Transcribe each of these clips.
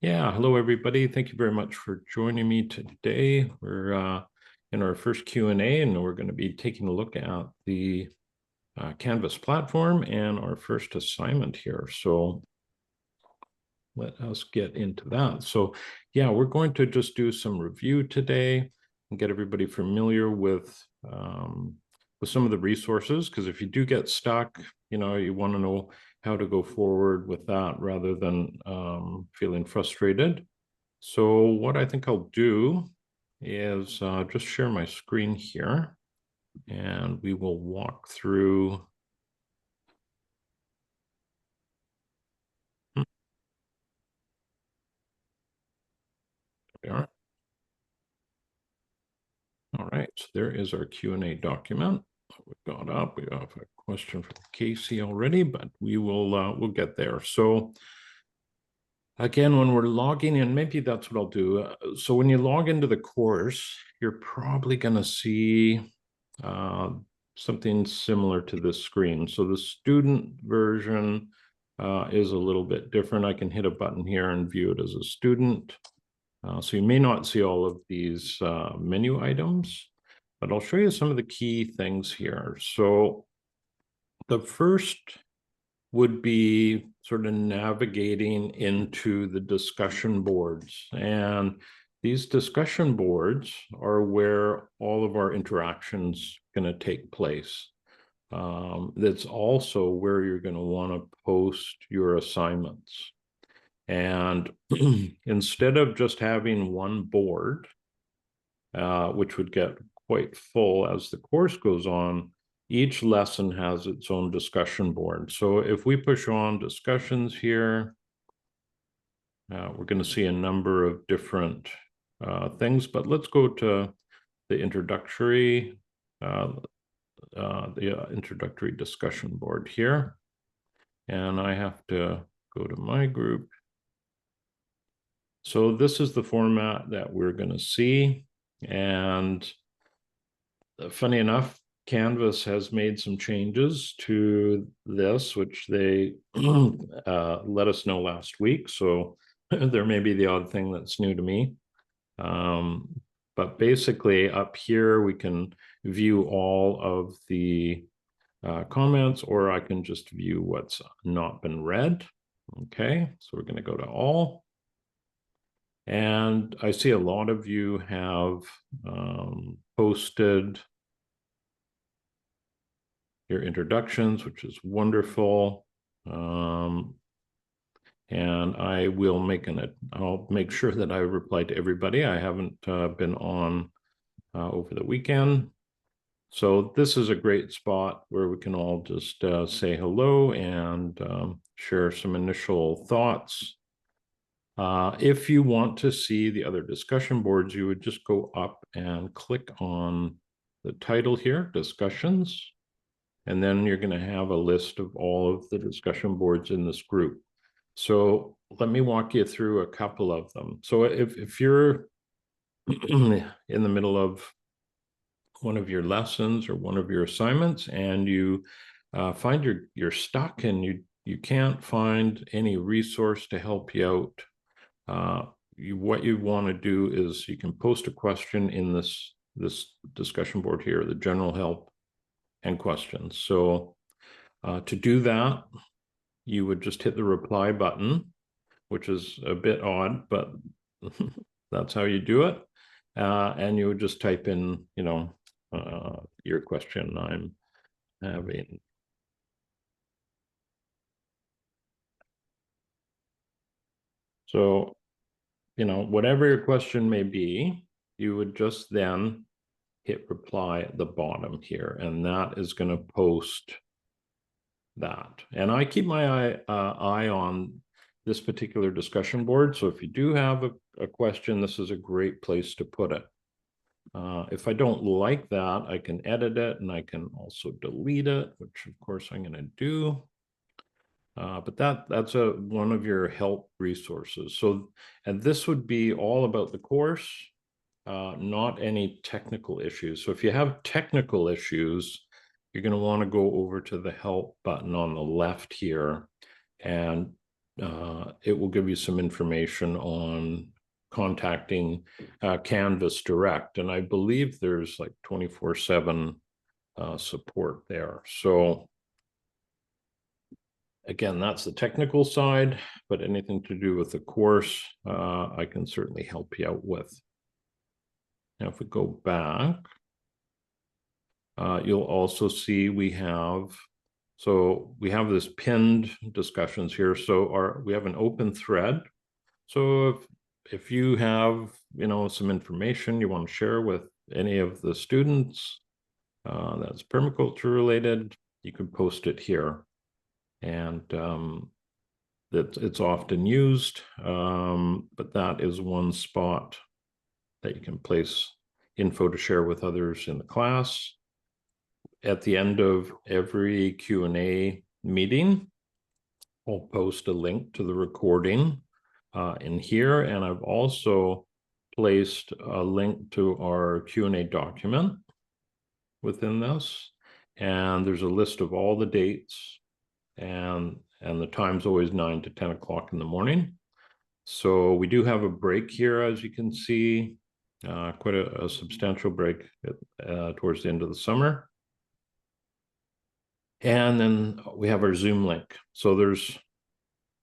Yeah, hello everybody. Thank you very much for joining me today. We're in our first Q&A, and we're going to be taking a look at the Canvas platform and our first assignment here. So let us get into that. So yeah, we're going to just do some review today and get everybody familiar with some of the resources, because if you do get stuck, you want to know how to go forward with that rather than feeling frustrated. So what I think I'll do is just share my screen here, and we will walk through. There we are. All right, so there is our Q&A document. We've got up. We have a question from Casey already, but we'll get there. So again, when we're logging in, maybe that's what I'll do. So when you log into the course, you're probably going to see something similar to this screen. So the student version is a little bit different. I can hit a button here and view it as a student. So you may not see all of these menu items, but I'll show you some of the key things here. So the first would be sort of navigating into the discussion boards. And these discussion boards are where all of our interactions going to take place. That's also where you're going to want to post your assignments. And instead of just having one board, which would get quite full as the course goes on, each lesson has its own discussion board. So if we push on discussions here, we're going to see a number of different things, but let's go to the introductory discussion board here. And I have to go to my group. So this is the format that we're going to see. And funny enough, Canvas has made some changes to this, which they let us know last week. So there may be the odd thing that's new to me. But basically up here, we can view all of the comments, or I can just view what's not been read. Okay, so we're going to go to all. And I see a lot of you have posted your introductions, which is wonderful. And I will I'll make sure that I reply to everybody. I haven't been on over the weekend. So this is a great spot where we can all just say hello and share some initial thoughts. If you want to see the other discussion boards, you would just go up and click on the title here, discussions, and then you're going to have a list of all of the discussion boards in this group. So let me walk you through a couple of them. So if you're in the middle of one of your lessons or one of your assignments, and you find you're stuck and you can't find any resource to help you out, what you want to do is you can post a question in this discussion board here, the general help and questions. So to do that, you would just hit the reply button, which is a bit odd, but that's how you do it. And you would just type in, your question. I'm having. So, whatever your question may be, you would just then hit reply at the bottom here, and that is going to post that. And I keep my eye on this particular discussion board. So if you do have a question, this is a great place to put it. If I don't like that, I can edit it, and I can also delete it, which of course I'm going to do. But that's one of your help resources. So, and this would be all about the course, not any technical issues. So if you have technical issues, you're going to want to go over to the help button on the left here and it will give you some information on contacting Canvas Direct. And I believe there's like 24/7 support there. So again, that's the technical side, but anything to do with the course, I can certainly help you out with. Now, if we go back, you'll also see we have this pinned discussions here. So we have an open thread. So if you have, some information you want to share with any of the students that's permaculture related, you can post it here. And it's often used, but that is one spot that you can place info to share with others in the class. At the end of every Q&A meeting, I'll post a link to the recording in here, and I've also placed a link to our Q&A document within this, and there's a list of all the dates, and the time's always 9 to 10 o'clock in the morning. So we do have a break here, as you can see, quite a substantial break towards the end of the summer. And then we have our Zoom link. So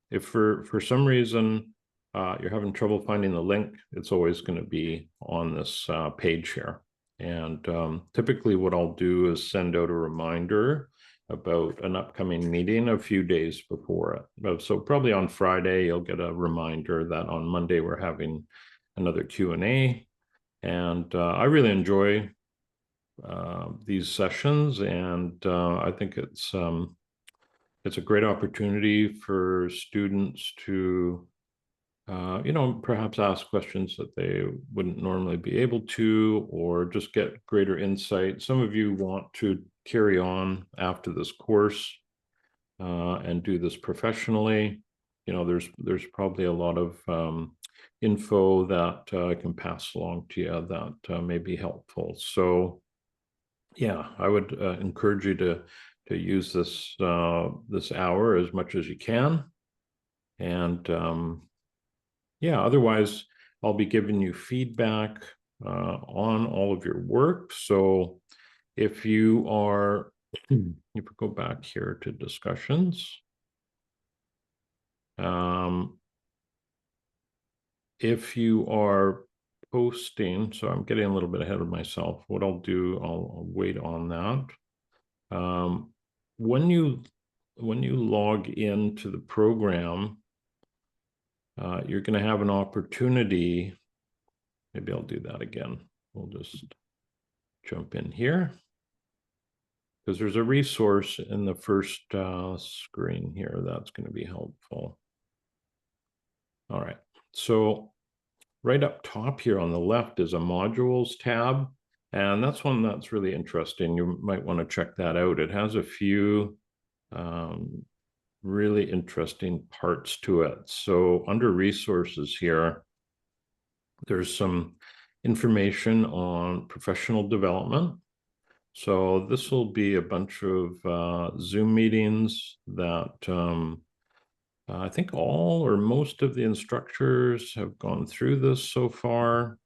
if for some reason you're having trouble finding the link, it's always going to be on this page here. And typically what I'll do is send out a reminder about an upcoming meeting a few days before it. So probably on Friday, you'll get a reminder that on Monday we're having another Q&A. And I really enjoy these sessions, and I think it's a great opportunity for students to perhaps ask questions that they wouldn't normally be able to, or just get greater insight. Some of you want to carry on after this course and do this professionally. There's probably a lot of info that I can pass along to you that may be helpful. So yeah, I would encourage you to use this hour as much as you can. And yeah, otherwise I'll be giving you feedback on all of your work. So if you are, if we go back here to discussions, if you are posting, so I'm getting a little bit ahead of myself. What I'll do, I'll wait on that. When you log into the program, you're going to have an opportunity. Maybe I'll do that again. We'll just jump in here, because there's a resource in the first screen here that's going to be helpful. All right, so right up top here on the left is a modules tab, and that's one that's really interesting. You might want to check that out. It has a few really interesting parts to it. So under resources here, there's some information on professional development. So this will be a bunch of Zoom meetings that I think all or most of the instructors have gone through this so far.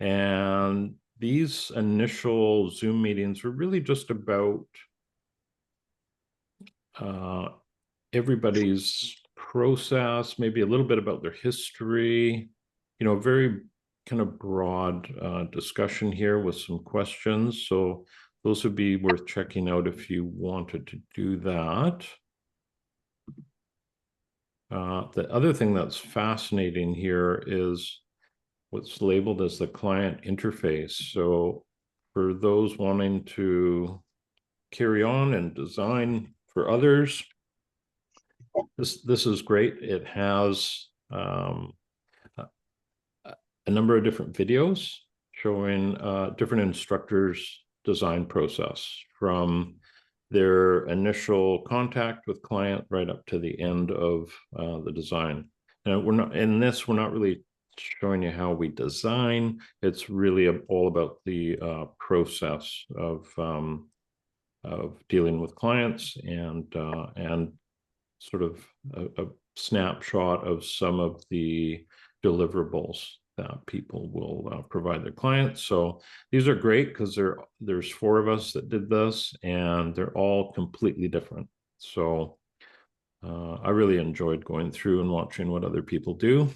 And these initial Zoom meetings were really just about everybody's process, maybe a little bit about their history, very kind of broad discussion here with some questions. So those would be worth checking out if you wanted to do that. The other thing that's fascinating here is what's labeled as the client interface. So for those wanting to carry on and design for others, this is great. It has a number of different videos showing different instructors' design process, from their initial contact with client right up to the end of the design. And we're not really showing you how we design. It's really all about the process of dealing with clients, and sort of snapshot of some of the deliverables that people will provide their clients. So these are great because there's 4 of us that did this, and they're all completely different. So I really enjoyed going through and watching what other people do.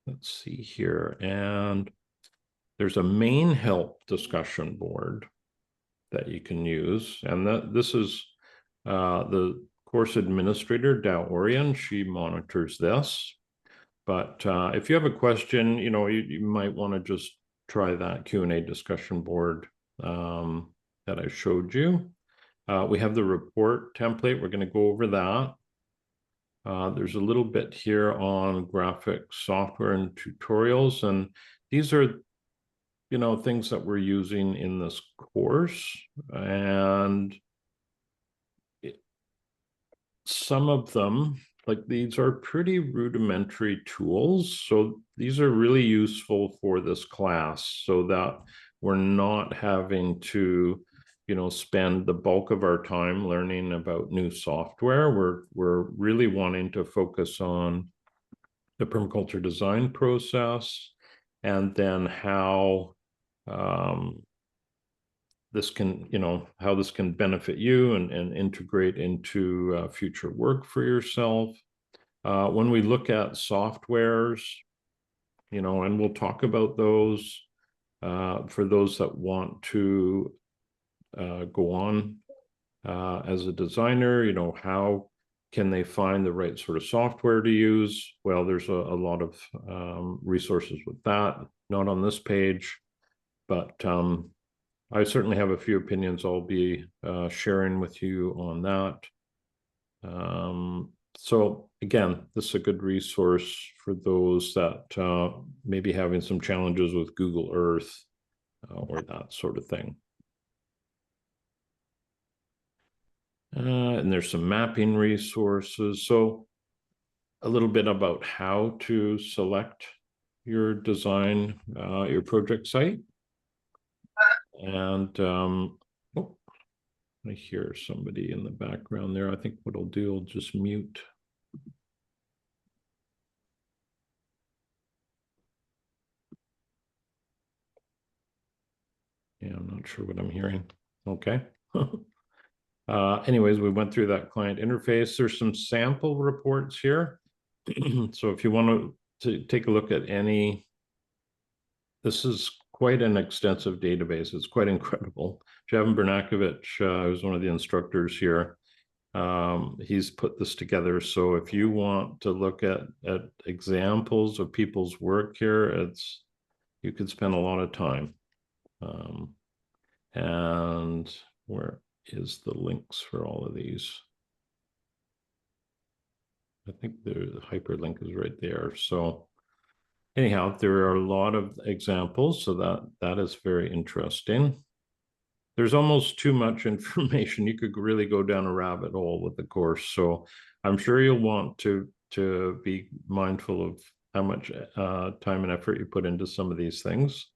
Let's see here. And there's a main help discussion board that you can use. And this is the course administrator, Dow Orion. She monitors this. But if you have a question, you might want to just try that Q&A discussion board that I showed you. We have the report template. We're going to go over that. There's a little bit here on graphic software and tutorials, and these are, things that we're using in this course, and some of them, like these, are pretty rudimentary tools. So these are really useful for this class so that we're not having to spend the bulk of our time learning about new software. We're really wanting to focus on the permaculture design process, and then how this can, how this can benefit you and integrate into future work for yourself. When we look at softwares, and we'll talk about those for those that want to go on as a designer, how can they find the right sort of software to use? Well, there's a lot of resources with that, not on this page, but I certainly have a few opinions I'll be sharing with you on that. So again, this is a good resource for those that may be having some challenges with Google Earth or that sort of thing. And there's some mapping resources. So a little bit about how to select your design, your project site. And oh, I hear somebody in the background there. I think what I'll do, I'll just mute. Yeah, I'm not sure what I'm hearing. Okay. Anyways, we went through that client interface. There's some sample reports here. So if you want to take a look at any, this is quite an extensive database. It's quite incredible. Javin Bernakovich, who's one of the instructors here, he's put this together. So if you want to look at examples of people's work here, you could spend a lot of time. And where is the links for all of these? I think the hyperlink is right there. So anyhow, there are a lot of examples, so that is very interesting. There's almost too much information. You could really go down a rabbit hole with the course. So I'm sure you'll want to be mindful of how much time and effort you put into some of these things.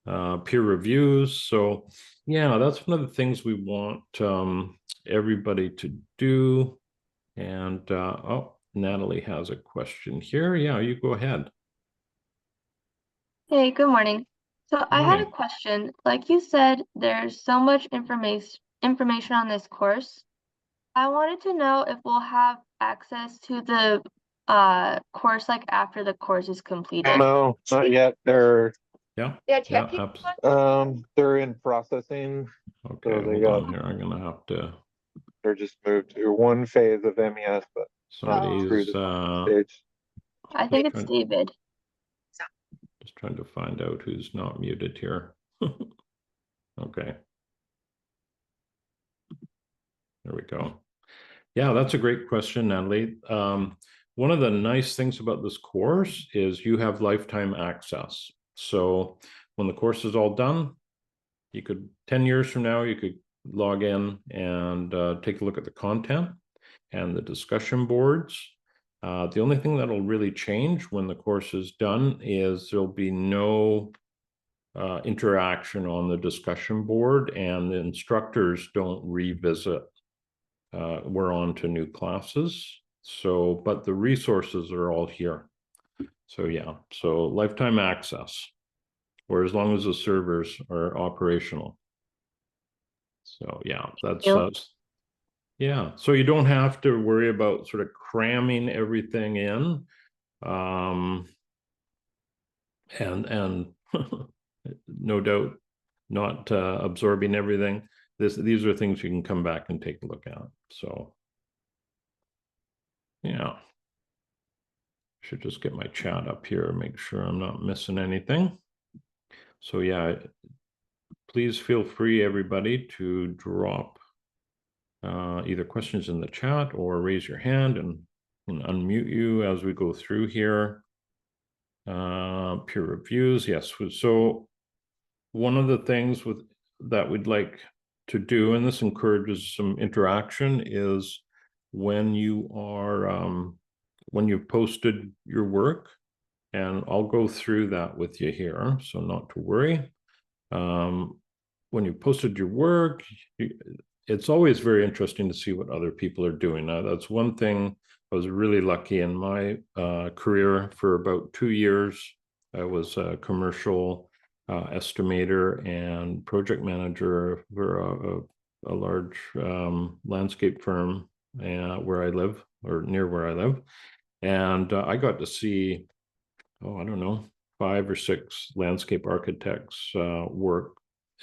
Peer reviews. So yeah, that's one of the things we want everybody to do. And oh, Natalie has a question here. Yeah, you go ahead. Hey, good morning. So I had a question. Like you said, there's so much information on this course. I wanted to know if we'll have access to the course like after the course is completed. No, not yet. They're Yeah, they're in processing. okay, So hold on here. I'm gonna have to. They're just moved to one phase of MES, but Somebody's stage. I think it's David. Just trying to find out who's not muted here. Okay. There we go. Yeah, that's a great question, Natalie. One of the nice things about this course is you have lifetime access. So when the course is all done, you could, 10 years from now, you could log in and take a look at the content and the discussion boards. The only thing that'll really change when the course is done is there'll be no interaction on the discussion board, and the instructors don't revisit we're on to new classes. So, but the resources are all here. So yeah, so lifetime access, or as long as the servers are operational. So yeah, that's yeah. So you don't have to worry about sort of cramming everything in, and no doubt not absorbing everything. These are things you can come back and take a look at. So yeah, should just get my chat up here, make sure I'm not missing anything. So yeah, please feel free, everybody, to drop either questions in the chat or raise your hand and unmute you as we go through here. Peer reviews, yes. So one of the things that we'd like to do, and this encourages some interaction, is when you are when you've posted your work, and I'll go through that with you here, so not to worry. When you posted your work, it's always very interesting to see what other people are doing. Now, that's one thing. I was really lucky in my career. For about 2 years, I was a commercial estimator and project manager for a large landscape firm where I live, or near where I live. And I got to see, I don't know, 5 or 6 landscape architects work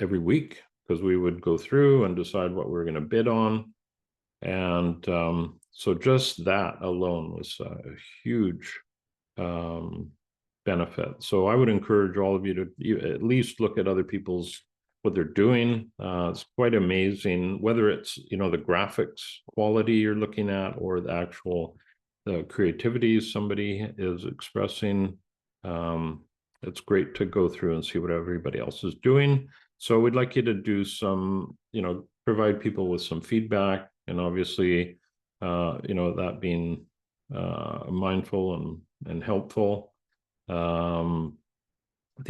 every week, because we would go through and decide what we were going to bid on. And so just that alone was a huge benefit. So I would encourage all of you to at least look at other people's, what they're doing. It's quite amazing, whether it's, the graphics quality you're looking at, or the actual the creativity somebody is expressing. It's great to go through and see what everybody else is doing. So we'd like you to do some, provide people with some feedback, and obviously, that being mindful and helpful. The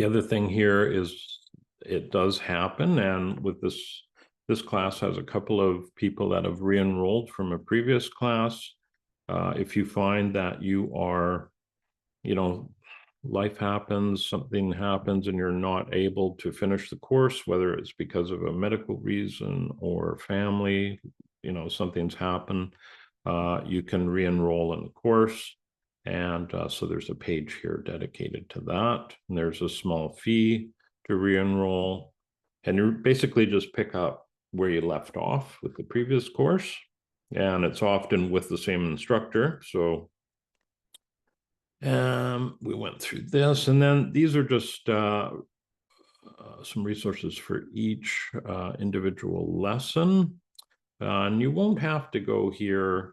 other thing here is, it does happen, and with this class has a couple of people that have re-enrolled from a previous class. If you find that you are, life happens, something happens, and you're not able to finish the course, whether it's because of a medical reason or family, something's happened, you can re-enroll in the course. And so there's a page here dedicated to that. And there's a small fee to re-enroll. And you basically just pick up where you left off with the previous course. And it's often with the same instructor. So we went through this, and then these are just some resources for each individual lesson. And you won't have to go here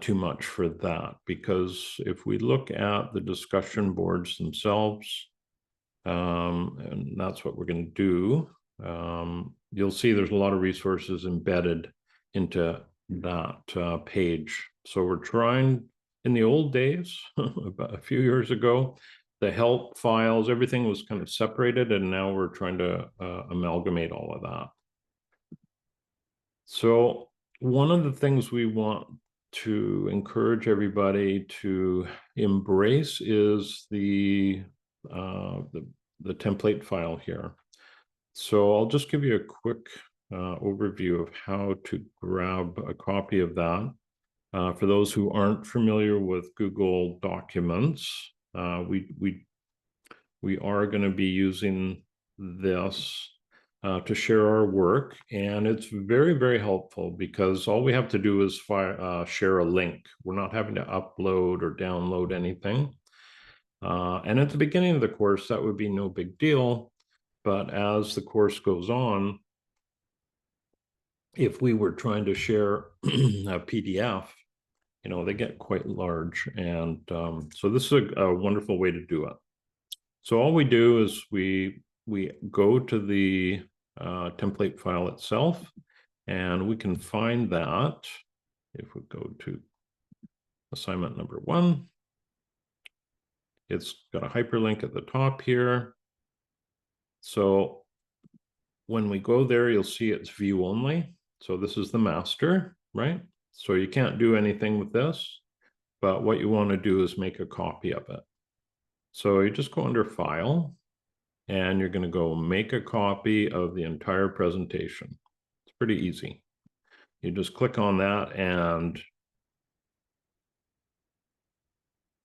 too much for that, because if we look at the discussion boards themselves, and that's what we're going to do, you'll see there's a lot of resources embedded into that page. So we're trying, in the old days, about a few years ago, the help files, everything was kind of separated, and now we're trying to amalgamate all of that. So one of the things we want to encourage everybody to embrace is the template file here. So I'll just give you a quick overview of how to grab a copy of that. For those who aren't familiar with Google Documents, we are going to be using this to share our work, and it's very, very helpful, because all we have to do is share a link. We're not having to upload or download anything. And at the beginning of the course, that would be no big deal. But as the course goes on, if we were trying to share a PDF, they get quite large. And so this is a wonderful way to do it. So all we do is we go to the template file itself, and we can find that if we go to assignment number 1. It's got a hyperlink at the top here. So when we go there, you'll see it's view only. So this is the master, right? So you can't do anything with this, but what you want to do is make a copy of it. So you just go under File, and you're going to go make a copy of the entire presentation. It's pretty easy. You just click on that, and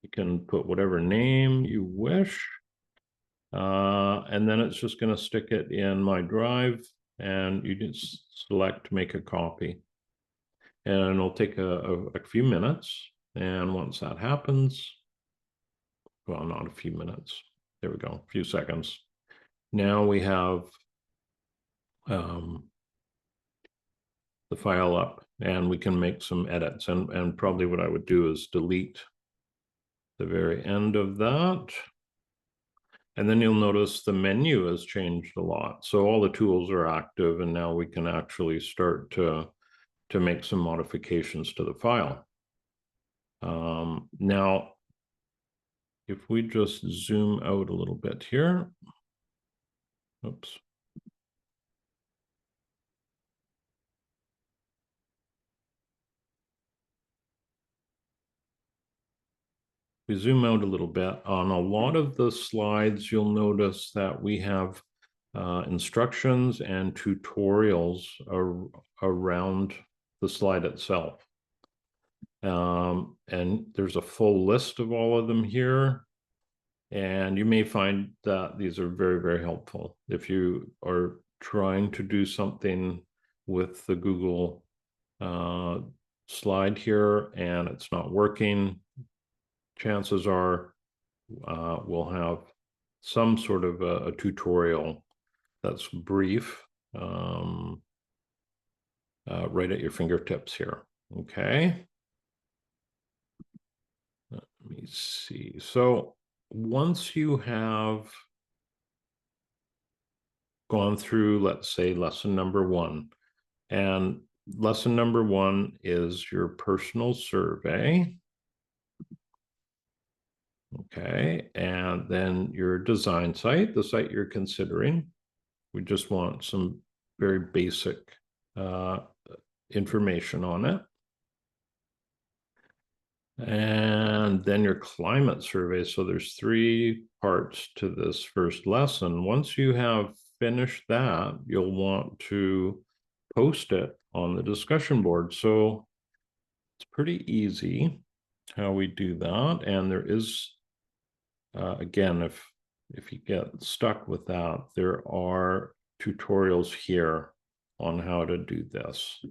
you can put whatever name you wish. And then it's just going to stick it in my drive, and you just select make a copy. And it'll take a few minutes. And once that happens, well, not a few minutes. There we go, a few seconds. Now we have the file up, and we can make some edits. And probably what I would do is delete the very end of that. And then you'll notice the menu has changed a lot. So all the tools are active, and now we can actually start to make some modifications to the file. Now, if we just zoom out a little bit here, oops. We zoom out a little bit, on a lot of the slides, you'll notice that we have instructions and tutorials around the slide itself. And there's a full list of all of them here. And you may find that these are very, very helpful. If you are trying to do something with the Google slide here and it's not working, chances are we'll have some sort of a tutorial that's brief right at your fingertips here. Okay. Let me see. So once you have gone through, let's say, lesson number 1, and lesson number 1 is your personal survey. Okay, and then your design site, the site you're considering. We just want some very basic information on it. And then your climate survey. So there's 3 parts to this first lesson. Once you have finished that, you'll want to post it on the discussion board. So it's pretty easy how we do that. And there is, again, if you get stuck with that, there are tutorials here on how to do this,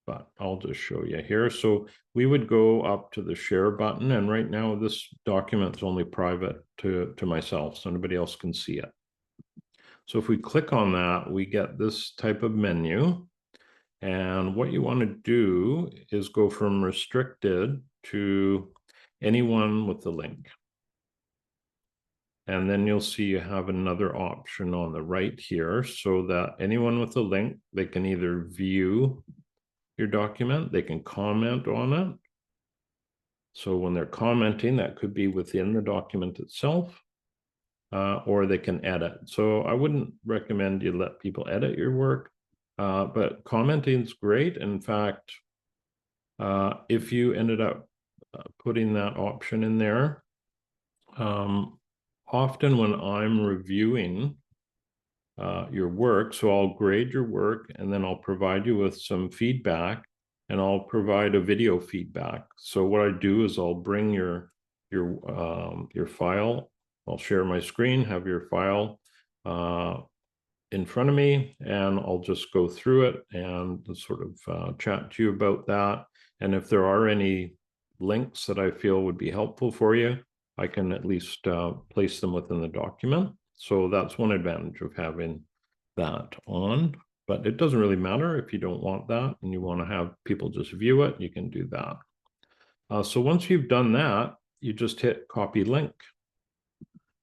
but I'll just show you here. So we would go up to the share button, and right now this document's only private to myself, so nobody else can see it. So if we click on that, we get this type of menu, and what you want to do is go from restricted to anyone with the link. And then you'll see you have another option on the right here, so that anyone with a link, they can either view your document, they can comment on it. So when they're commenting, that could be within the document itself, or they can edit. So I wouldn't recommend you let people edit your work, but commenting is great. In fact, if you ended up putting that option in there, often when I'm reviewing your work, so I'll grade your work and then I'll provide you with some feedback, and I'll provide a video feedback. So what I do is I'll bring your file, I'll share my screen, have your file in front of me, and I'll just go through it and sort of chat to you about that. And if there are any links that I feel would be helpful for you, I can at least place them within the document. So that's one advantage of having that on, but it doesn't really matter if you don't want that and you want to have people just view it, you can do that. So once you've done that, you just hit copy link.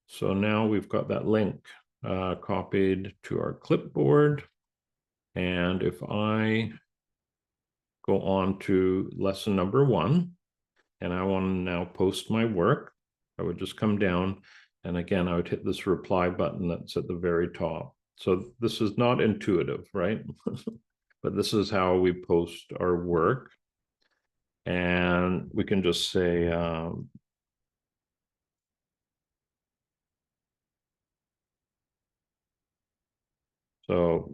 So now we've got that link copied to our clipboard. And if I go on to lesson number 1, and I want to now post my work, I would just come down, and again, I would hit this reply button that's at the very top. So this is not intuitive, right? but this is how we post our work. And we can just say, so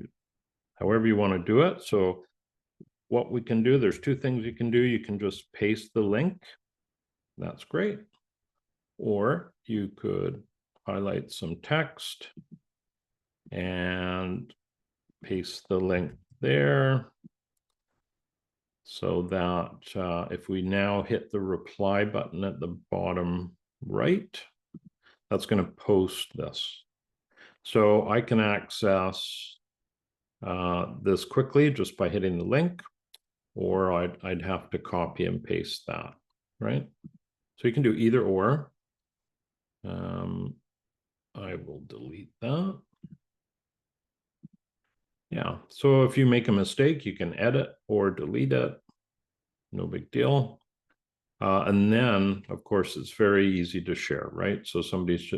however you want to do it. So what we can do, there's two things you can do. You can just paste the link. That's great. Or you could highlight some text and paste the link there. So that if we now hit the reply button at the bottom right, that's going to post this. So I can access this quickly just by hitting the link, or I'd have to copy and paste that, right? So you can do either or. I will delete that. Yeah, so if you make a mistake, you can edit or delete it. No big deal. And then, of course, it's very easy to share, right? So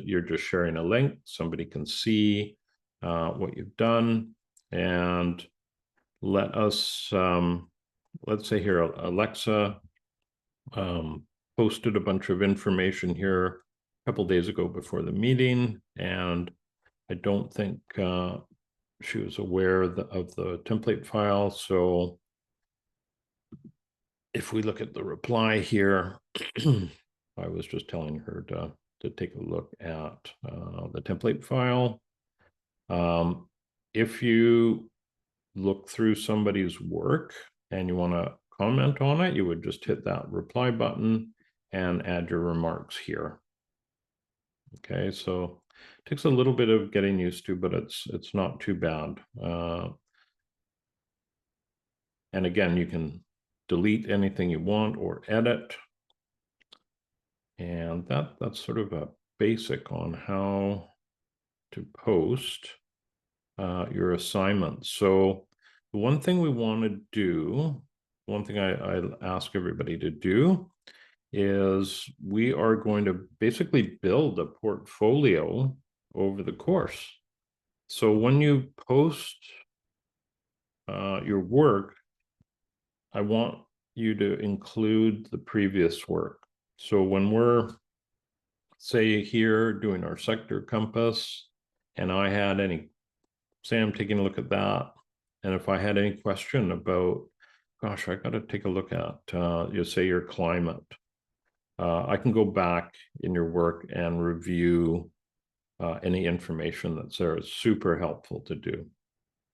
you're just sharing a link. Somebody can see what you've done. And let us, let's say here, Alexa posted a bunch of information here a couple days ago before the meeting. And I don't think she was aware of the template file. So if we look at the reply here, I was just telling her to take a look at the template file. If you look through somebody's work and you want to comment on it, you would just hit that reply button and add your remarks here. Okay, so it takes a little bit of getting used to, but it's not too bad. And again, you can delete anything you want or edit. And that's sort of a basic on how to post your assignments. So the one thing we want to do, one thing I ask everybody to do is we are going to basically build a portfolio over the course. So when you post your work, I want you to include the previous work. So when we're, say, here doing our sector compass, and I had any, say I'm taking a look at that, and if I had any question about, gosh, I got to take a look at, you say your climate, I can go back in your work and review any information that's there. It's super helpful to do,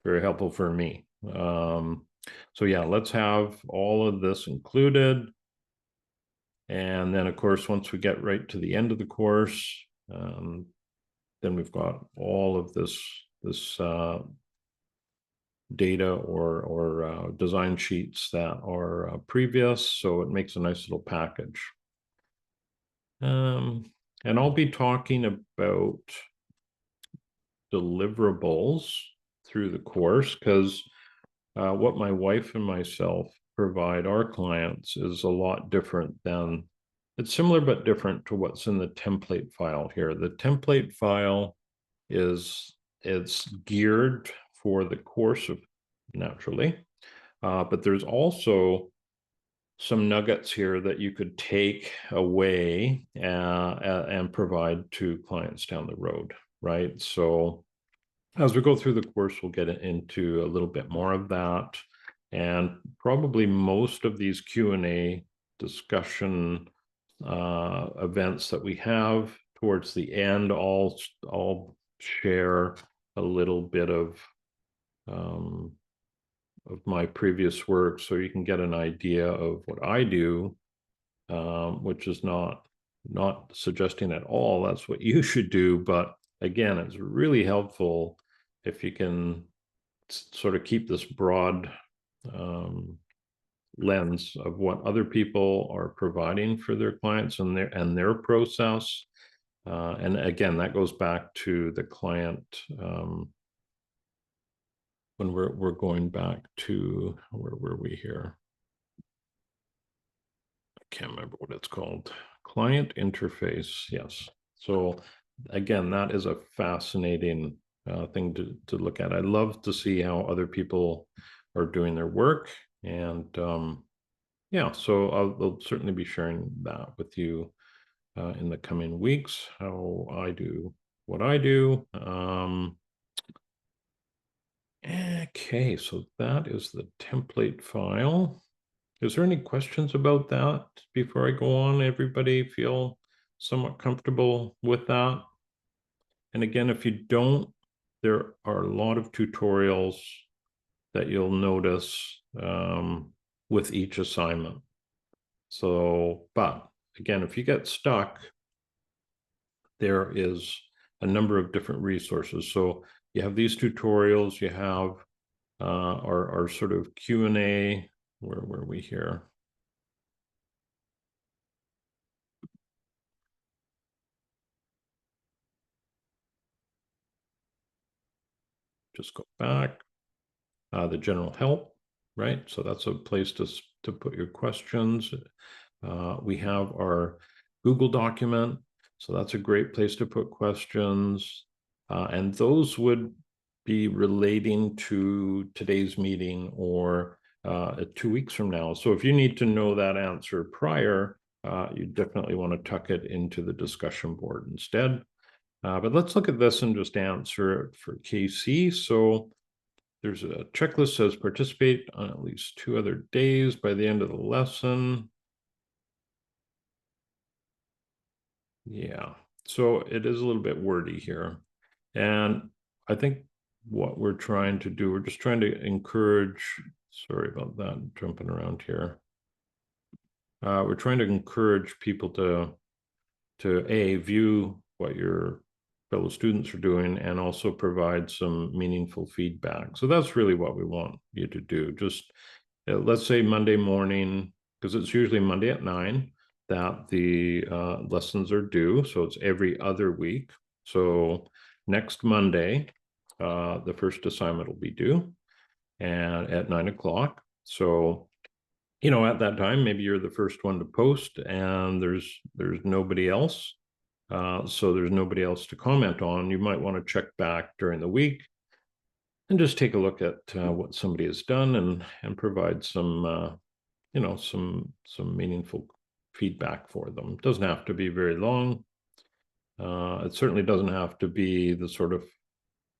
very helpful for me. So yeah, let's have all of this included. And then, of course, once we get right to the end of the course, then we've got all of this data or design sheets that are previous. So it makes a nice little package. And I'll be talking about deliverables through the course, because what my wife and myself provide our clients is a lot different than, it's similar but different to what's in the template file here. The template file it's geared for the course of naturally, but there's also some nuggets here that you could take away and provide to clients down the road, right? So as we go through the course, we'll get into a little bit more of that. And probably most of these Q&A discussion events that we have towards the end, I'll share a little bit of my previous work, so you can get an idea of what I do, which is not suggesting at all that's what you should do. But again, it's really helpful if you can sort of keep this broad lens of what other people are providing for their clients and their process. And again, that goes back to the client when we're going back to, where were we here? I can't remember what it's called. Client interface, yes. So again, that is a fascinating thing to look at. I love to see how other people are doing their work. And yeah, so I'll certainly be sharing that with you in the coming weeks, how I do what I do. Okay, so that is the template file. Is there any questions about that before I go on? Everybody feel somewhat comfortable with that? And again, if you don't, there are a lot of tutorials that you'll notice with each assignment. So, but again, if you get stuck, there is a number of different resources. So you have these tutorials, you have our sort of Q&A. Where were we here? Just go back. The general help, right? So that's a place to put your questions. We have our Google document. So that's a great place to put questions. And those would be relating to today's meeting or 2 weeks from now. So if you need to know that answer prior, you definitely want to tuck it into the discussion board instead. But let's look at this and just answer it for KC. So there's a checklist says participate on at least 2 other days by the end of the lesson. Yeah, so it is a little bit wordy here. And I think what we're trying to do, we're just trying to encourage, sorry about that, I'm jumping around here. We're trying to encourage people to view what your fellow students are doing and also provide some meaningful feedback. So that's really what we want you to do. Just let's say Monday morning, because it's usually Monday at 9 that the lessons are due. So it's every other week. So next Monday, the first assignment will be due and at 9 o'clock. So, you know, at that time, maybe you're the first one to post and there's nobody else. So there's nobody else to comment on. You might want to check back during the week and just take a look at what somebody has done and provide some, you know, some meaningful feedback for them. It doesn't have to be very long. It certainly doesn't have to be the sort of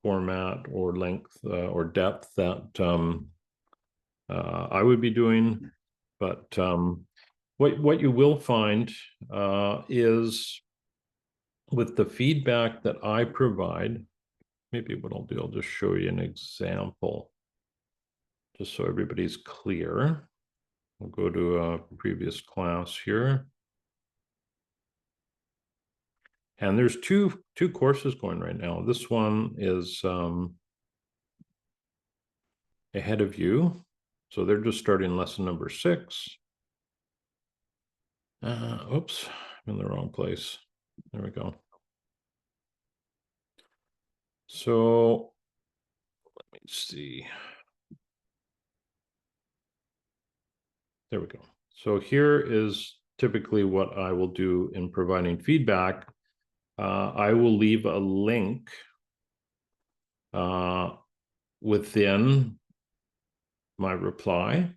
format or length or depth that I would be doing. But what you will find is with the feedback that I provide, maybe what I'll do, I'll just show you an example, just so everybody's clear. We'll go to a previous class here. And there's two courses going right now. This one is ahead of you. So they're just starting lesson number 6. Oops, I'm in the wrong place. There we go. So let me see. There we go. So here is typically what I will do in providing feedback. I will leave a link within my reply,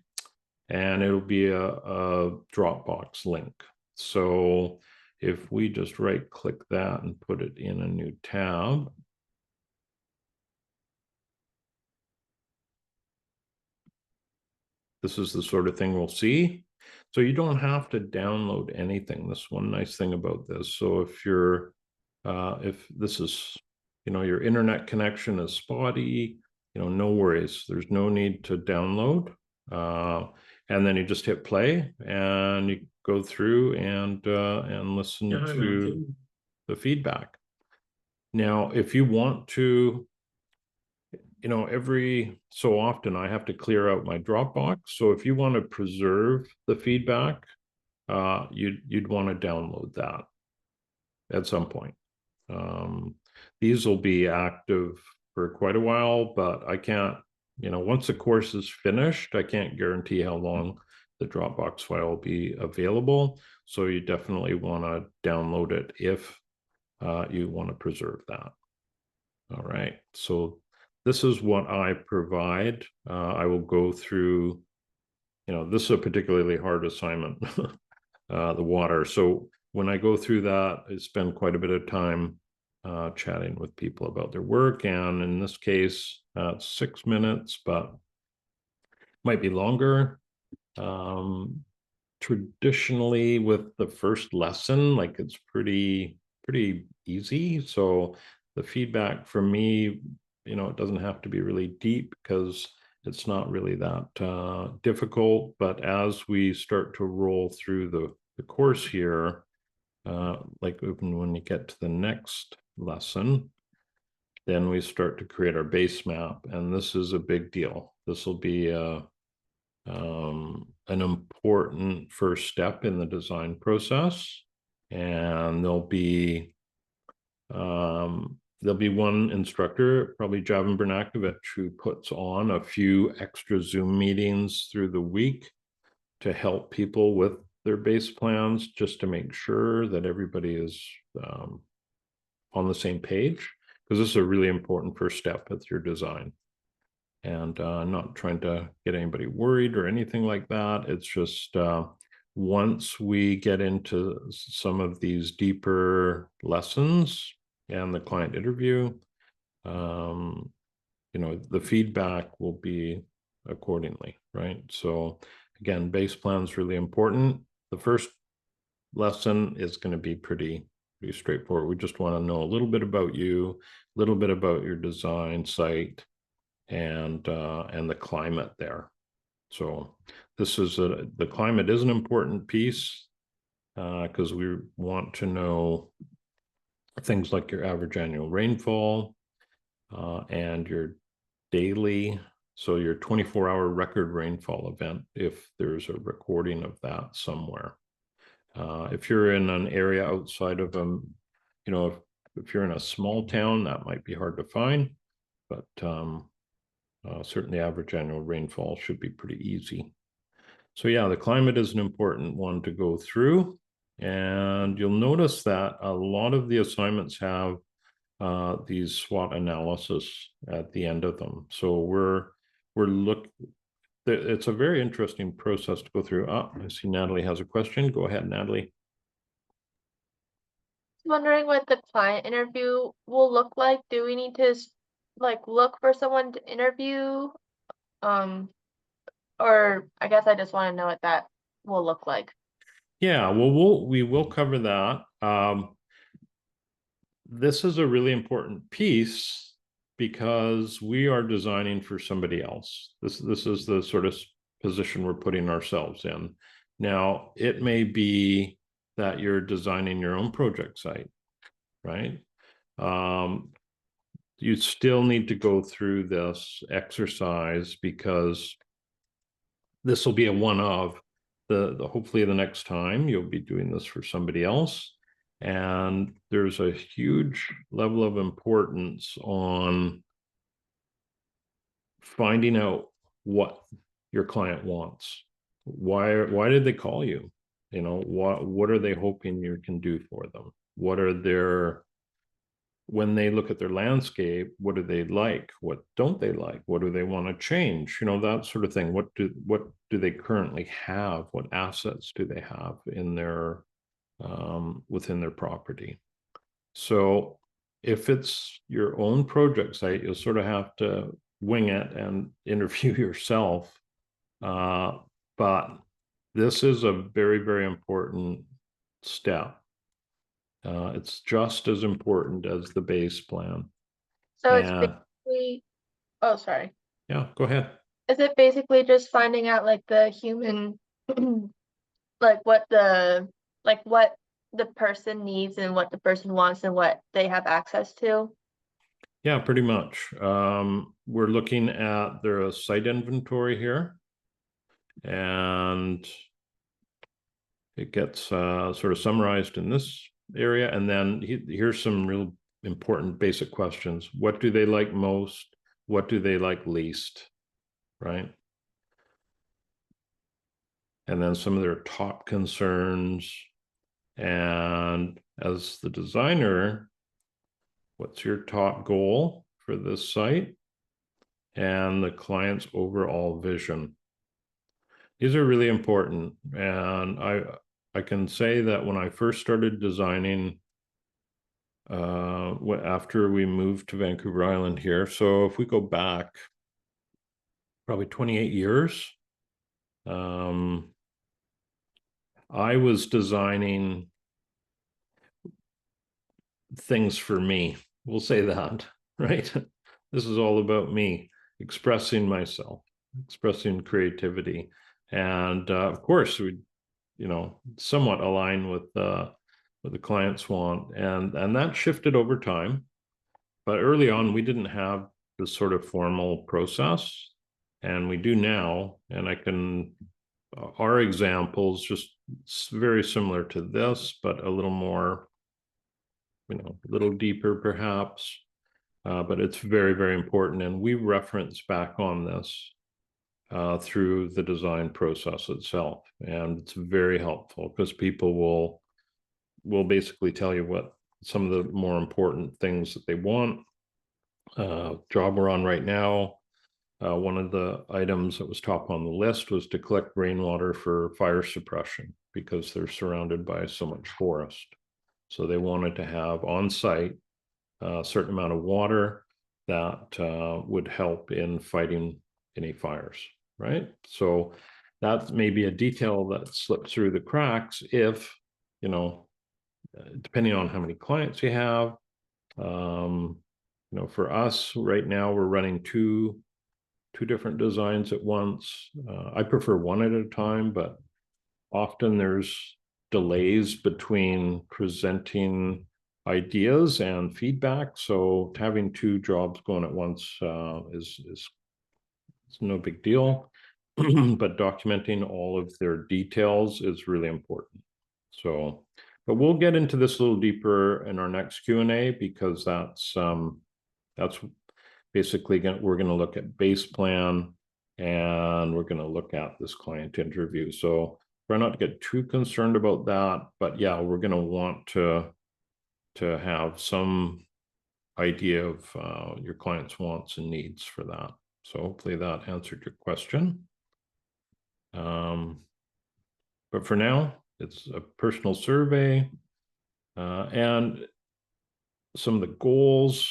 and it'll be a Dropbox link. So if we just right click that and put it in a new tab, this is the sort of thing we'll see. So you don't have to download anything. That's one nice thing about this. So if you're, if this is, you know, your internet connection is spotty, you know, no worries. There's no need to download. And then you just hit play and you go through and listen to the feedback. Now, if you want to, you know, every so often I have to clear out my Dropbox. So if you want to preserve the feedback, you'd want to download that at some point. These will be active for quite a while, but I can't, you know, once the course is finished, I can't guarantee how long the Dropbox file will be available. So you definitely want to download it if you want to preserve that. All right, so this is what I provide. I will go through, this is a particularly hard assignment, the water. So when I go through that, I spend quite a bit of time chatting with people about their work. And in this case, 6 minutes, but might be longer. Traditionally with the first lesson, like it's pretty easy. So the feedback from me, it doesn't have to be really deep because it's not really that difficult. But as we start to roll through the course here, like even when you get to the next lesson, then we start to create our base map. And this is a big deal. This will be an important first step in the design process. And there'll be one instructor, probably Javin Bernakovich, who puts on a few extra Zoom meetings through the week to help people with their base plans, just to make sure that everybody is on the same page, because this is a really important first step with your design. And not trying to get anybody worried or anything like that. It's just once we get into some of these deeper lessons and the client interview, the feedback will be accordingly, right? So again, base plan is really important. The first lesson is going to be pretty straightforward. We just want to know a little bit about you, a little bit about your design site, and the climate there. So this is the climate is an important piece because we want to know things like your average annual rainfall and your daily, so your 24-hour record rainfall event, if there's a recording of that somewhere. If you're in an area outside of if you're in a small town, that might be hard to find, but certainly average annual rainfall should be pretty easy. So yeah, the climate is an important one to go through. And you'll notice that a lot of the assignments have these SWOT analysis at the end of them. So it's a very interesting process to go through. I see Natalie has a question. Go ahead, Natalie. Wondering what the client interview will look like. Do we need to look for someone to interview? Or I guess I just want to know what that will look like. Yeah, well, we will cover that. This is a really important piece because we are designing for somebody else. This is the sort of position we're putting ourselves in. Now, it may be that you're designing your own project site, right? You still need to go through this exercise because this will be a one of hopefully the next time you'll be doing this for somebody else. And there's a huge level of importance on finding out what your client wants. Why did they call you? What are they hoping you can do for them? When they look at their landscape, what do they like? What don't they like? What do they want to change? That sort of thing. What do they currently have? What assets do they have in their within their property? So if it's your own project site, you'll sort of have to wing it and interview yourself. But this is a very, very important step. It's just as important as the base plan. So it's basically, oh, sorry. Yeah, go ahead. Is it basically just finding out the human, what the person needs and what the person wants and what they have access to? Yeah, pretty much. We're looking at their site inventory here, and it gets sort of summarized in this area. And then here's some real important basic questions. What do they like most? What do they like least? Right? And then some of their top concerns. And as the designer, what's your top goal for this site? and the client's overall vision. These are really important. And I can say that when I first started designing after we moved to Vancouver Island here, so if we go back probably 28 years, I was designing things for me. We'll say that, right? This is all about me expressing myself, expressing creativity. And of course, we, somewhat align with what the clients want. And that shifted over time. But early on, we didn't have this sort of formal process. And we do now. And our examples just very similar to this, but a little more, a little deeper perhaps. But it's very, very important. And we reference back on this through the design process itself. And it's very helpful because people will basically tell you what some of the more important things that they want. Job we're on right now, one of the items that was top on the list was to collect rainwater for fire suppression because they're surrounded by so much forest. So they wanted to have on site a certain amount of water that would help in fighting any fires, right? So that may be a detail that slips through the cracks if, depending on how many clients you have. For us right now, we're running two different designs at once. I prefer one at a time, but often there's delays between presenting ideas and feedback. So having two jobs going at once is no big deal, but documenting all of their details is really important. So, but we'll get into this a little deeper in our next Q&A because that's basically we're going to look at base plan and we're going to look at this client interview. So try not to get too concerned about that, but yeah, we're going to want to have some idea of your client's wants and needs for that. So hopefully that answered your question. But for now, it's a personal survey and some of the goals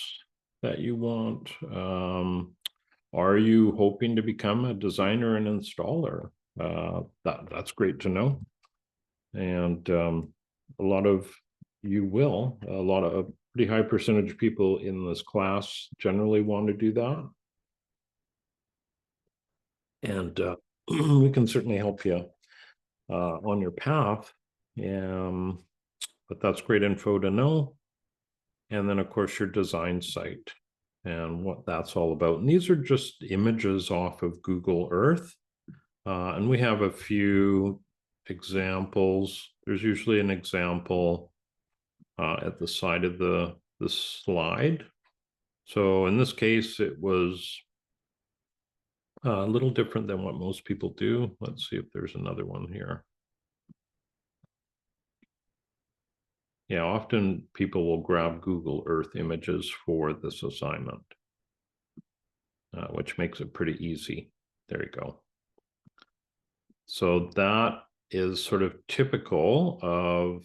that you want. Are you hoping to become a designer and installer? That's great to know. And a lot of a pretty high percentage of people in this class generally want to do that. And we can certainly help you on your path. But that's great info to know. And then, of course, your design site and what that's all about. And these are just images off of Google Earth. And we have a few examples. There's usually an example at the side of the slide. So in this case, it was a little different than what most people do. Let's see if there's another one here. Yeah, often people will grab Google Earth images for this assignment, which makes it pretty easy. There you go. So that is sort of typical of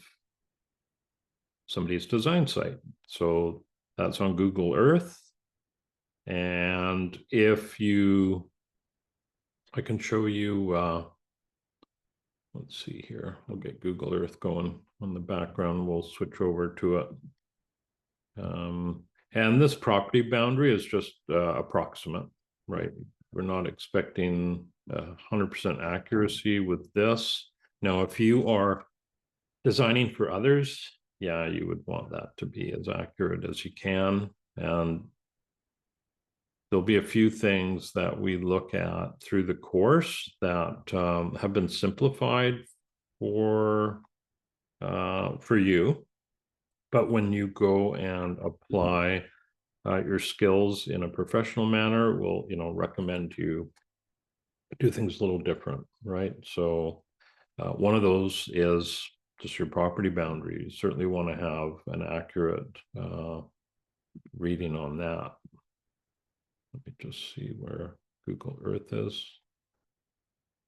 somebody's design site. So that's on Google Earth. And I can show you, let's see here. We'll get Google Earth going on the background. We'll switch over to it. And this property boundary is just approximate, right? We're not expecting 100% accuracy with this. Now, if you are designing for others, yeah, you would want that to be as accurate as you can. And there'll be a few things that we look at through the course that have been simplified for you. But when you go and apply your skills in a professional manner, we'll recommend you do things a little different, right? So one of those is just your property boundary. You certainly want to have an accurate reading on that. Let me just see where Google Earth is.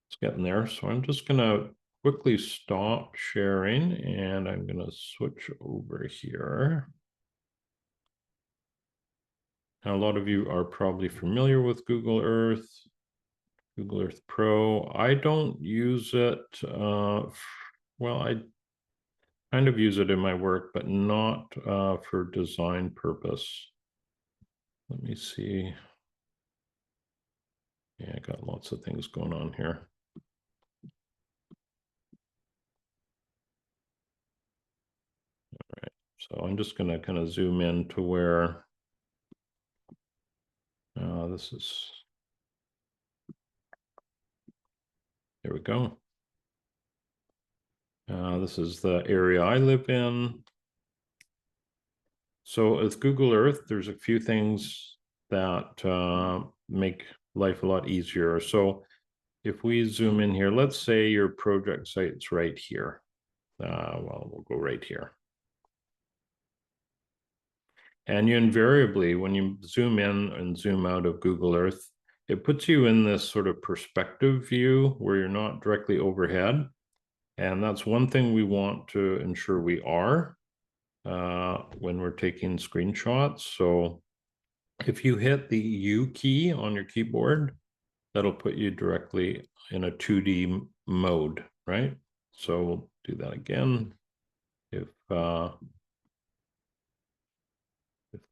It's getting there. So I'm just going to quickly stop sharing and I'm going to switch over here. Now, a lot of you are probably familiar with Google Earth Pro. I don't use it. Well, I kind of use it in my work, but not for design purpose. Let me see. Yeah, I got lots of things going on here. All right, so I'm just going to kind of zoom in to where this is. There we go. This is the area I live in. So with Google Earth, there's a few things that make life a lot easier. So if we zoom in here, let's say your project site's right here. Well, we'll go right here. And you invariably, when you zoom in and zoom out of Google Earth, it puts you in this sort of perspective view where you're not directly overhead. And that's one thing we want to ensure we are when we're taking screenshots. So if you hit the U key on your keyboard, that'll put you directly in a 2D mode, right? So we'll do that again. If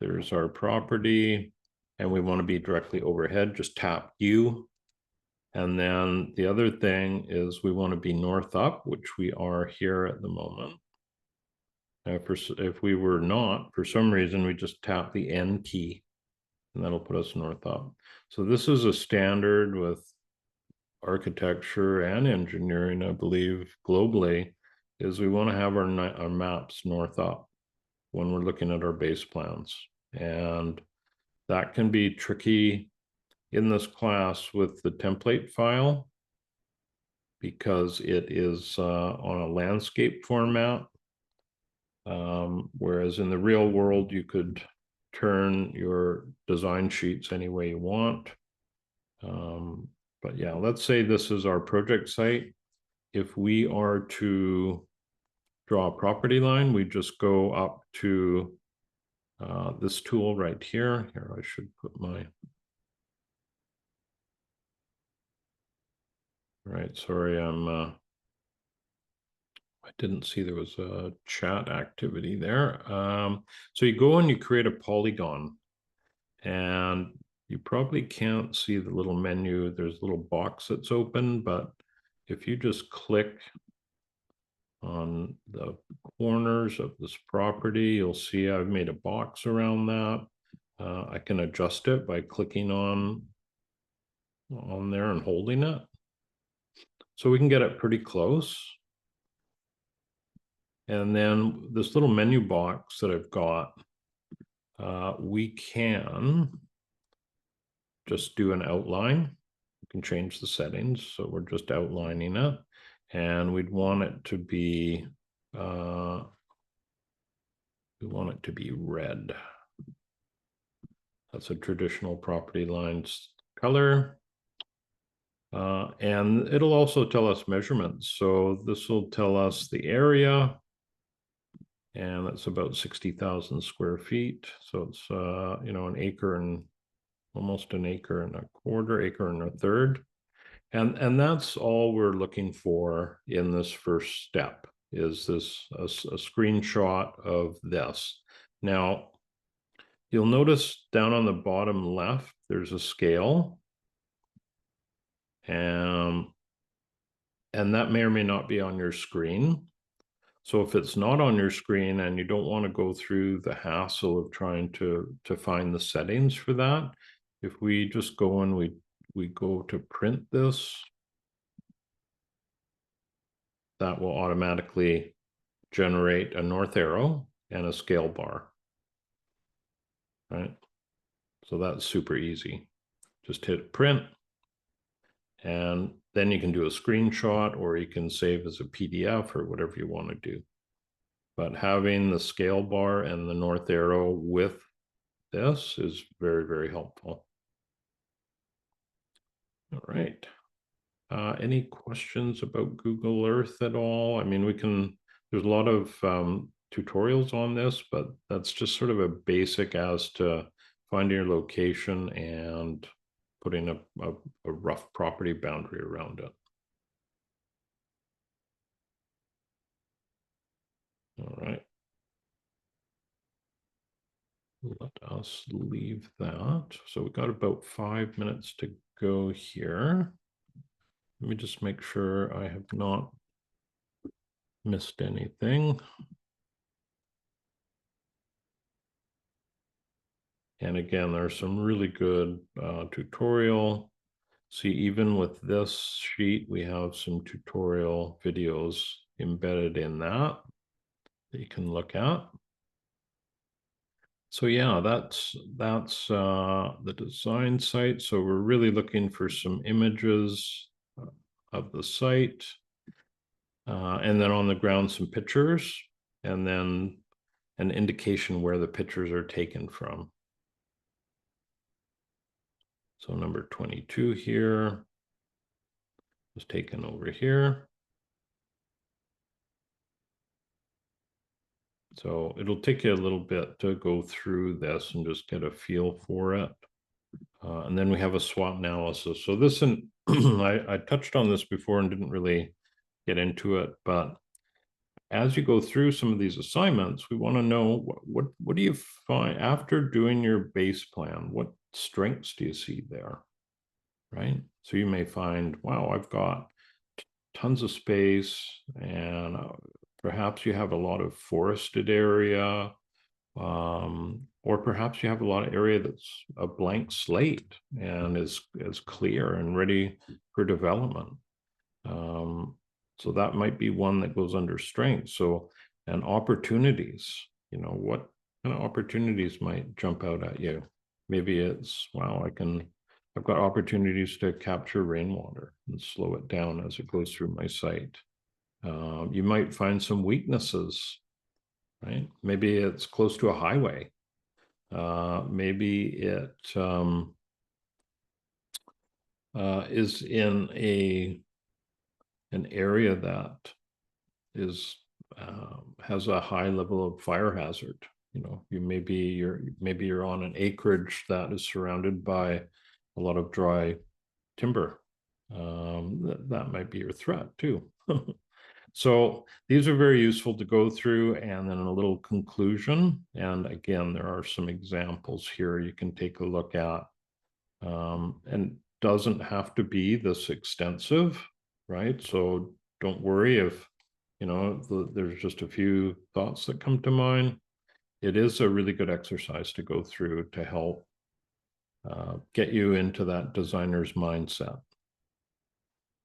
there's our property and we want to be directly overhead, just tap U. And then the other thing is we want to be north up, which we are here at the moment. If we were not, for some reason, we just tap the N key and that'll put us north up. So this is a standard with architecture and engineering, I believe, globally, is we want to have our maps north up when we're looking at our base plans. And that can be tricky in this class with the template file because it is on a landscape format. Whereas in the real world, you could turn your design sheets any way you want. But yeah, let's say this is our project site. If we are to draw a property line, we just go up to this tool right here. Here, I should put my... Right, sorry, I didn't see there was a chat activity there. So you go and you create a polygon, and you probably can't see the little menu. There's a little box that's open, but if you just click on the corners of this property, you'll see I've made a box around that. I can adjust it by clicking on there and holding it. So we can get it pretty close. And then this little menu box that I've got, we can just do an outline. We can change the settings. So we're just outlining it. And we'd want it to be, we want it to be red. That's a traditional property lines color. And it'll also tell us measurements. So this will tell us the area. And that's about 60,000 square feet. So it's, you know, an acre and almost an acre and a quarter, acre and a third. And that's all we're looking for in this first step, is this a screenshot of this. Now, you'll notice down on the bottom left, there's a scale. And that may or may not be on your screen. So if it's not on your screen and you don't want to go through the hassle of trying to find the settings for that, if we just go and we go to print this, that will automatically generate a north arrow and a scale bar, right? So that's super easy. Just hit print, and then you can do a screenshot or you can save as a PDF or whatever you want to do. But having the scale bar and the north arrow with this is very, very helpful. All right. Any questions about Google Earth at all? I mean, there's a lot of tutorials on this, but that's just sort of a basic as to finding your location and putting a rough property boundary around it. All right. Let us leave that. So we've got about 5 minutes to go here. Let me just make sure I have not missed anything. And again, there's some really good tutorial. See, even with this sheet, we have some tutorial videos embedded in that you can look at. So yeah, that's the design site. So we're really looking for some images of the site. And then on the ground, some pictures, and then an indication where the pictures are taken from. So number 22 here was taken over here. So it'll take you a little bit to go through this and just get a feel for it. And then we have a SWOT analysis. So this, and I touched on this before and didn't really get into it, but as you go through some of these assignments, we want to know what do you find after doing your base plan? What strengths do you see there? Right? So you may find, wow, I've got tons of space, and perhaps you have a lot of forested area, or perhaps you have a lot of area that's a blank slate and is clear and ready for development. So that might be one that goes under strength. So, and opportunities, you know, what kind of opportunities might jump out at you? Maybe it's, wow, I've got opportunities to capture rainwater and slow it down as it goes through my site. You might find some weaknesses, right? Maybe it's close to a highway. Maybe it is in an area that is has a high level of fire hazard. You know, maybe you're on an acreage that is surrounded by a lot of dry timber. That might be your threat too. So these are very useful to go through, and then a little conclusion. And again, there are some examples here you can take a look at. And doesn't have to be this extensive, right? So don't worry if, you know, there's just a few thoughts that come to mind. It is a really good exercise to go through to help get you into that designer's mindset.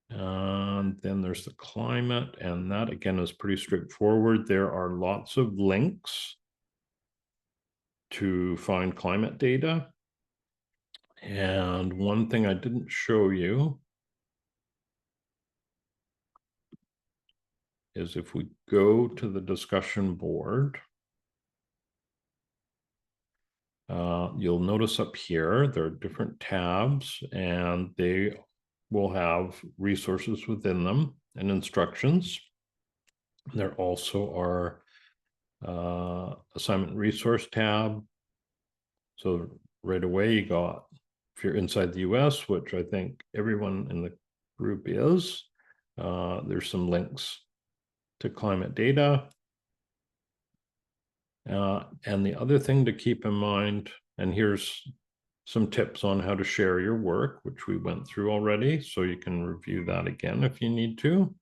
And then there's the climate, and that again is pretty straightforward. There are lots of links to find climate data. And one thing I didn't show you is if we go to the discussion board, you'll notice up here, there are different tabs, and they will have resources within them and instructions. There also are assignment resource tab. So right away you got, if you're inside the US, which I think everyone in the group is, there's some links to climate data. And the other thing to keep in mind, and here's some tips on how to share your work, which we went through already, so you can review that again if you need to.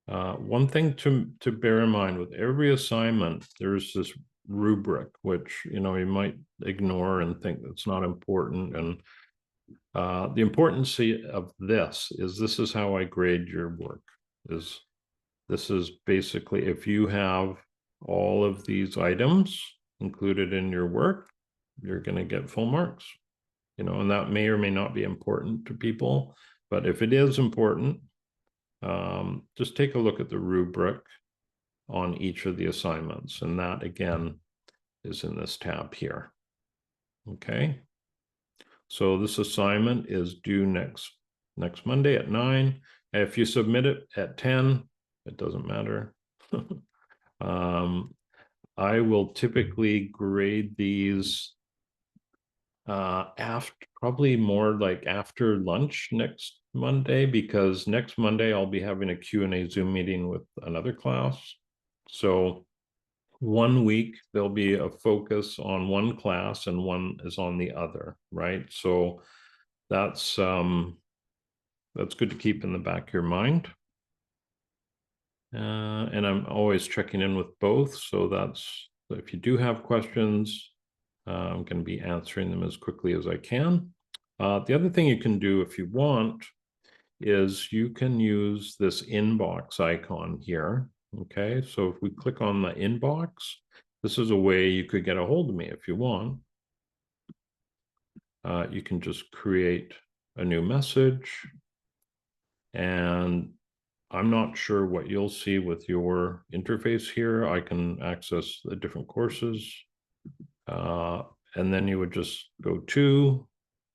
One thing to bear in mind with every assignment, there's this rubric, which, you know, you might ignore and think that's not important. And the importance of this is how I grade your work. This is basically, if you have all of these items included in your work, you're going to get full marks, you know, and that may or may not be important to people, but if it is important, just take a look at the rubric on each of the assignments, and that again is in this tab here. Okay, So this assignment is due next Monday at 9. If you submit it at 10, it doesn't matter. I will typically grade these after, probably more like after lunch next Monday, because next Monday I'll be having a Q&A Zoom meeting with another class. So 1 week there'll be a focus on one class and one is on the other, right? So that's good to keep in the back of your mind. And I'm always checking in with both. So that's, if you do have questions, I'm going to be answering them as quickly as I can. The other thing you can do if you want is you can use this inbox icon here. Okay, so if we click on the inbox, this is a way you could get a hold of me if you want. You can just create a new message, and I'm not sure what you'll see with your interface here. I can access the different courses, and then you would just go to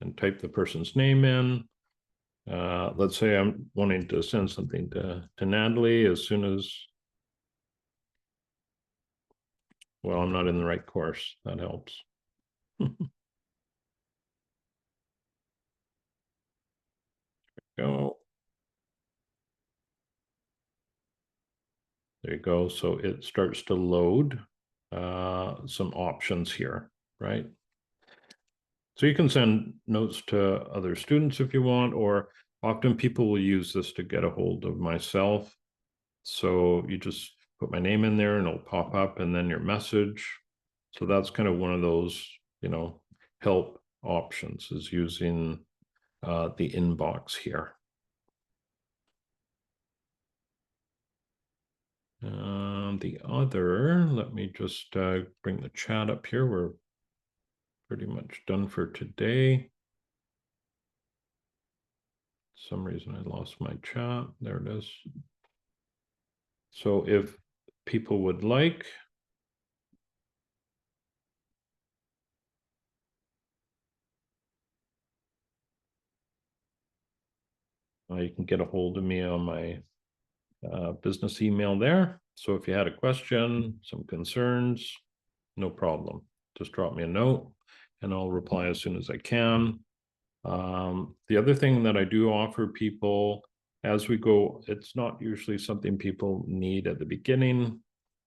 and type the person's name in. Let's say I'm wanting to send something to Natalie as soon as, well, I'm not in the right course. That helps. Go. There you go. So it starts to load some options here, right? So you can send notes to other students if you want, or often people will use this to get a hold of myself. So you just put my name in there and it'll pop up, and then your message. So that's kind of one of those, help options, is using the inbox here. The other, let me just bring the chat up here. We're pretty much done for today. For some reason I lost my chat. There it is. So if people would like, you can get a hold of me on my business email there. So if you had a question, some concerns, no problem. Just drop me a note and I'll reply as soon as I can. The other thing that I do offer people as we go, it's not usually something people need at the beginning.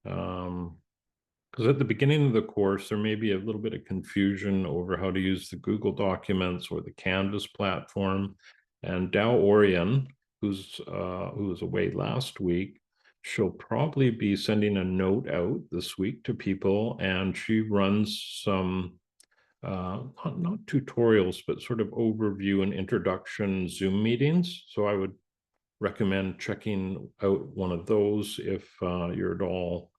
Because at the beginning of the course, there may be a little bit of confusion over how to use the Google Documents or the Canvas platform. And Dow Orion, who was away last week, she'll probably be sending a note out this week to people, and she runs some not tutorials, but sort of overview and introduction Zoom meetings. So I would recommend checking out one of those if you're at all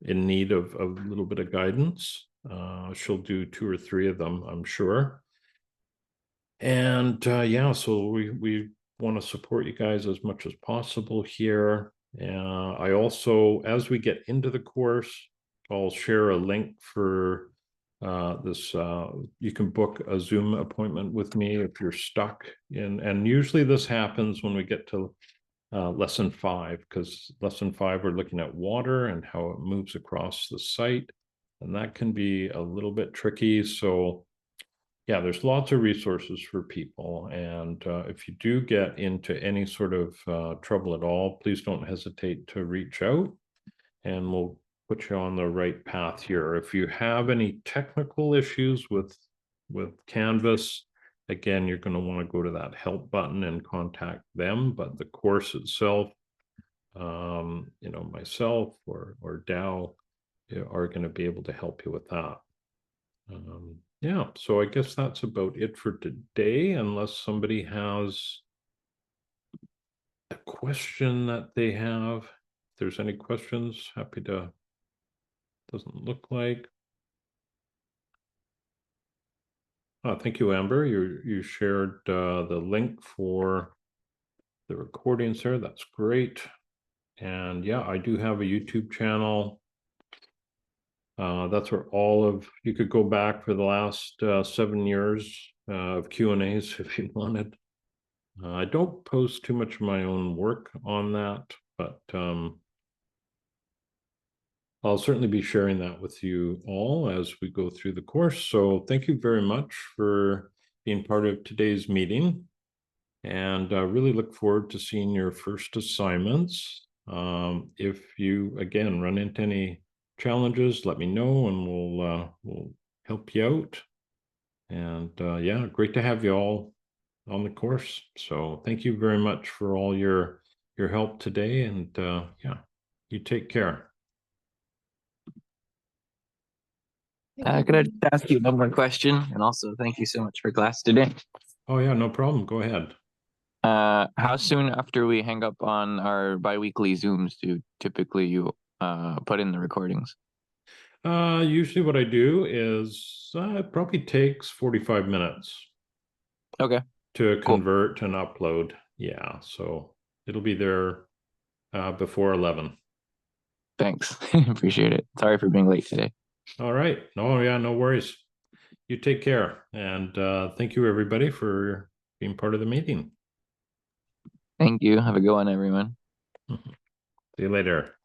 in need of a little bit of guidance. She'll do 2 or 3 of them, I'm sure. And yeah, so we want to support you guys as much as possible here. I also, as we get into the course, I'll share a link for this. You can book a Zoom appointment with me if you're stuck in, and usually this happens when we get to lesson 5, because lesson 5 we're looking at water and how it moves across the site, and that can be a little bit tricky. So yeah, there's lots of resources for people, and if you do get into any sort of trouble at all, please don't hesitate to reach out and we'll put you on the right path here. If you have any technical issues with Canvas, again, you're going to want to go to that help button and contact them. But the course itself, myself or Dow are going to be able to help you with that. Yeah, so I guess that's about it for today, unless somebody has a question that they have. If there's any questions, happy to. Doesn't look like. Oh, thank you, Amber. You shared the link for the recordings there. That's great. And yeah, I do have a YouTube channel. That's where all of, you could go back for the last 7 years of Q&As if you wanted. I don't post too much of my own work on that, but I'll certainly be sharing that with you all as we go through the course. So thank you very much for being part of today's meeting. And I really look forward to seeing your first assignments. If you, again, run into any challenges, let me know and we'll help you out. And yeah, great to have you all on the course. So thank you very much for all your help today. And yeah, you take care. Could I just ask you one more question? And also thank you so much for class today. Oh yeah, no problem. Go ahead. How soon after we hang up on our bi-weekly Zooms do typically you put in the recordings? Usually what I do is it probably takes 45 minutes Okay, to cool. convert and upload. Yeah, so it'll be there before 11. Thanks. Appreciate it. Sorry for being late today. All right. No, yeah, no worries. You take care. And thank you everybody for being part of the meeting. Thank you. Have a good one, everyone. See you later.